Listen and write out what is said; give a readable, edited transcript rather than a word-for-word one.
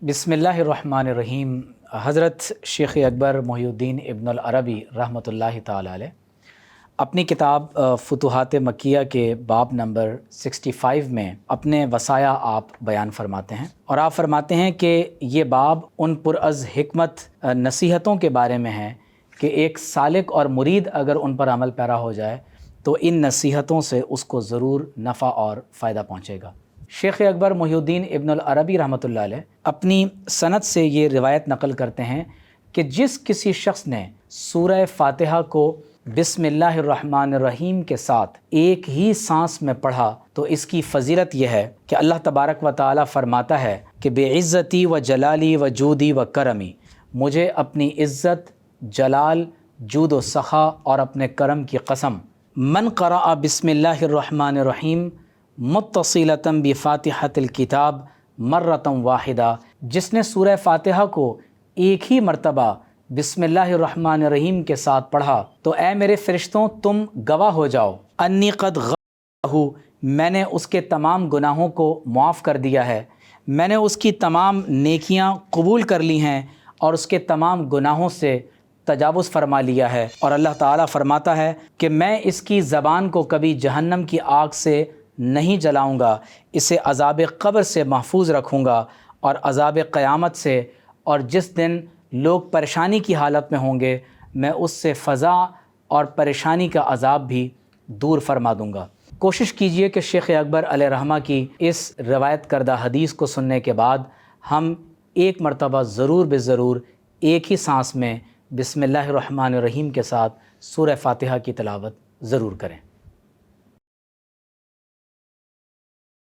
बिस्मिल्लाहिर्रहमानिर्रहीम। हज़रत शेख अकबर मोहिउद्दीन इब्न अल-अरबी रहमतुल्लाहि ताला अलैह अपनी किताब फुतूहात मक्किया के बाब नंबर 65 में अपने वसाया आप बयान फरमाते हैं, और आप फरमाते हैं कि ये बाब उन पुरअज़ हिकमत नसीहतों के बारे में है कि एक सालिक और मुरीद अगर उन पर अमल पैरा हो जाए तो इन नसीहतों से उसको ज़रूर नफ़ा और फ़ायदा पहुँचेगा। शेख अकबर मोहिउद्दीन इब्न अल-अरबी रहमतुल्लाह अलैह अपनी सनद से ये रिवायत नकल करते हैं कि जिस किसी शख्स ने सूरह फ़ातिहा को बिस्मिल्लाहिर्रहमानिर्रहीम के साथ एक ही सांस में पढ़ा तो इसकी फ़जीलत यह है कि अल्लाह तबारक व तआला फरमाता है कि बेइज़्ज़ती व जलाली व जूदी व करमी, मुझे अपनी इज़्ज़त, जलाल, जूद व सखा और अपने करम की कसम, मन क़रअ बिस्मिल्लाहिर्रहमानिर्रहीम मुत्तसिलतन बिफ़ातिहतिल किताब मर्रतन वाहिदा, जिसने सूरह फ़ातिहा को एक ही मर्तबा बिस्मिल्लाहिर्रहमानिर्रहीम के साथ पढ़ा तो ऐ मेरे फ़रिश्तों तुम गवाह हो जाओ, अन्नी क़द ग़फ़रतहू, मैंने उसके तमाम गुनाहों को मुआफ़ कर दिया है, मैंने उसकी तमाम नेकियां कबूल कर ली हैं और उसके तमाम गुनाहों से तजावुज़ फरमा लिया है। और अल्लाह ताला फरमाता है कि मैं इसकी ज़बान को कभी जहन्नम की आग से नहीं जलाऊँगा, इसे अज़ाब क़ब्र से महफूज रखूँगा और अज़ाब क़यामत से, और जिस दिन लोग परेशानी की हालत में होंगे मैं उससे फ़ज़ा और परेशानी का अज़ाब भी दूर फरमा दूँगा। कोशिश कीजिए कि शेख अकबर अलैह रहमा की इस रवायत करदा हदीस को सुनने के बाद हम एक मरतबा ज़रूर बेज़रूर एक ही सांस में बिस्मिल्लाहिर्रहमानिर्रहीम के साथ सूरह फ़ातिहा की तिलावत ज़रूर करें।